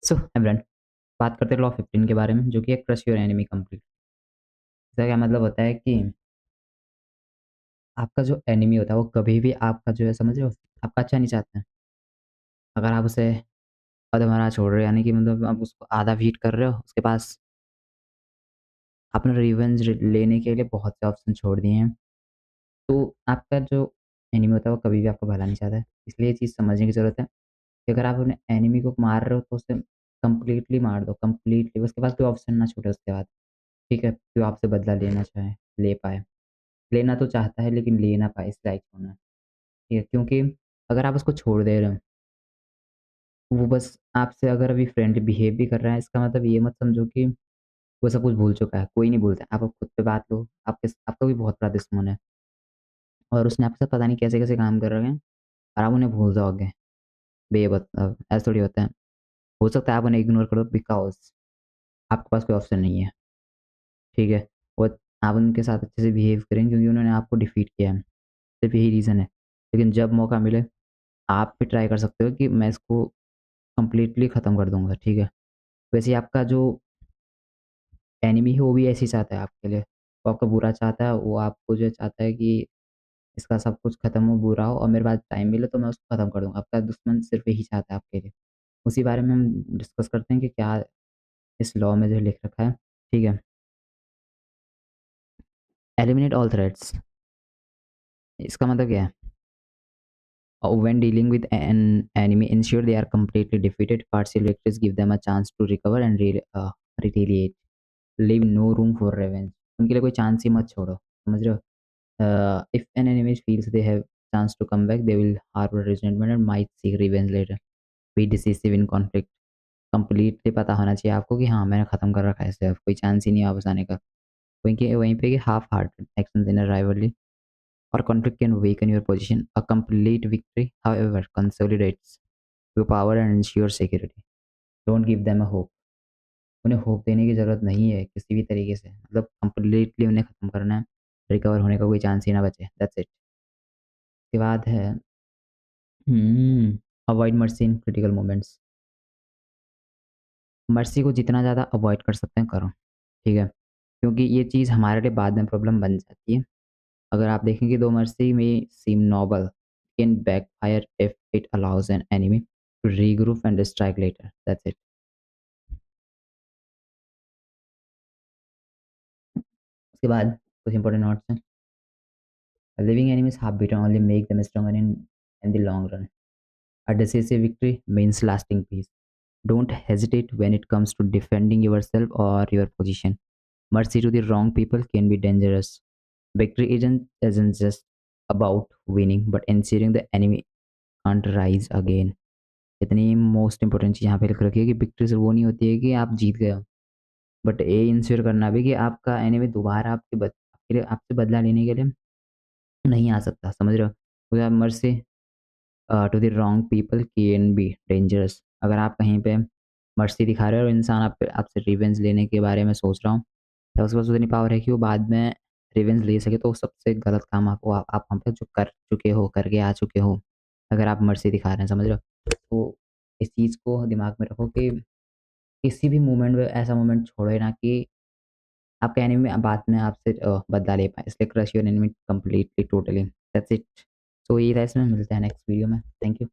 So everyone, बात करते हैं लॉ 15 के बारे में, जो कि है क्रश योर एनिमी कंप्लीट। इसका क्या मतलब होता है कि आपका जो एनिमी होता है वो कभी भी आपका जो है, समझ रहे हो, आपका अच्छा नहीं चाहता है। अगर आप उसे अधमरा छोड़ रहे हो, यानी कि मतलब आप उसको आधा हीट कर रहे हो, उसके पास आपने रिवेंज लेने के लिए बहुत से ऑप्शन छोड़ दिए हैं। तो आपका जो एनिमी होता है वो कभी भी आपका भला नहीं चाहता है। इसलिए ये चीज़ समझने की ज़रूरत है कि अगर आप अपने एनिमी को मार रहे हो तो उसे कंप्लीटली मार दो, कंप्लीटली। उसके पास कोई ऑप्शन ना छूटे उसके बाद, ठीक है? जो आपसे बदला लेना चाहे, ले पाए। लेना तो चाहता है लेकिन ले ना पाए, इस लायक होना। ठीक है? क्योंकि अगर आप उसको छोड़ दे रहे हो, वो बस आपसे अगर अभी फ्रेंडली बिहेव भी कर रहा है, इसका मतलब ये मत समझो कि वो सब कुछ भूल चुका है, कोई नहीं भूलता है। आप अब खुद पे बात लो, आपका भी बहुत बड़ा दुश्मन है और उसने आपके साथ पता नहीं कैसे-कैसे काम कर रखे हैं और आप उन्हें भूल जाओगे बेमतलब, ऐसा थोड़ी होता है। हो सकता है आप उन्हें इग्नोर कर दो बिकॉज़ आपके पास कोई ऑप्शन नहीं है, ठीक है? और आप उनके साथ अच्छे से बिहेव करें क्योंकि उन्होंने आपको डिफीट किया है, सिर्फ़ यही रीज़न है। लेकिन जब मौका मिले, आप भी ट्राई कर सकते हो कि मैं इसको कंप्लीटली ख़त्म कर दूँगा, ठीक है? वैसे ही आपका जो एनिमी है वो भी ऐसे ही चाहता है आपके लिए, वो आपका बुरा चाहता है, वो आपको जो चाहता है कि इसका सब कुछ ख़त्म हो, बुरा हो और मेरे पास टाइम मिले तो मैं उसको ख़त्म कर दूँगा। आपका दुश्मन सिर्फ़ यही चाहता है आपके लिए। उसी बारे में हम डिस्कस करते हैं कि क्या इस लॉ में जो लिख रखा है, ठीक है? एलिमिनेट ऑल थ्रेट्स, इसका मतलब क्या है? When dealing with an enemy, ensure they are completely defeated. Partial victories give them a chance to recover and retaliate. Leave no room for revenge. उनके लिए कोई चांस ही मत छोड़ो, समझ रहे हो? If an enemy feels they have chance to come back, they will harbor resentment and might seek revenge later. Be decisive in conflict. Completely पता होना चाहिए आपको कि हाँ, मैंने ख़त्म कर रखा है इसे, अब कोई चांस ही नहीं है वापस आने का। वहीं पे कि half hearted actions in a rivalry or conflict can weaken your position. A complete victory, however, consolidates your power and ensures security. Don't give them a hope. उन्हें होप देने की ज़रूरत नहीं है किसी भी तरीके से, मतलब कंप्लीटली उन्हें ख़त्म करना है, रिकवर होने का कोई चांस ही ना बचे, दैट्स इट। उसके बाद है avoid mercy in critical moments. Mercy को जितना ज़्यादा अवॉइड कर सकते हैं करो, ठीक है? क्योंकि ये चीज़ हमारे लिए बाद में प्रॉब्लम बन जाती है। अगर आप देखेंगे दो मर्सी में सीम Nobel can backfire if it allows an enemy to regroup and strike later. That's it. उसके बाद कुछ इंपॉर्टेंट नोट्स हैं। Living enemies half beaten only make them stronger in the long run. A decisive victory means lasting peace. Don't hesitate when it comes to defending yourself or your position. Mercy to the wrong people can be dangerous. Victory isn't just about winning, but ensuring the enemy can't rise again. इतनी most important चीज़ यहाँ पे लिख रखी है कि victory सिर्फ वो नहीं होती है कि आप जीत गए हो, बट ये इंश्योर करना भी कि आपका एनिमी दोबारा आपके लिए आपसे बदला लेने के लिए नहीं आ सकता, समझ रहे हो? Without mercy to the wrong people can be dangerous. अगर आप कहीं पे मर्सी दिखा रहे हो और इंसान आपसे रिवेंज लेने के बारे में सोच रहा हूँ, या उसके पास उतनी पावर है कि वो बाद में रिवेंज ले सके, तो वो सबसे गलत काम आप हम पे जो कर चुके हो, करके आ चुके हो, अगर आप मर्सी दिखा रहे हैं, समझ रहे हो? तो इस चीज़ को दिमाग में रखो कि किसी भी मोमेंट में ऐसा मोमेंट छोड़े ना कि आपका एनिमी बाद में आपसे बदला ले पाए। इसलिए crush your enemy completely totally, that's it. So ये था, इसमें मिलते हैं नेक्स्ट वीडियो में। Thank you.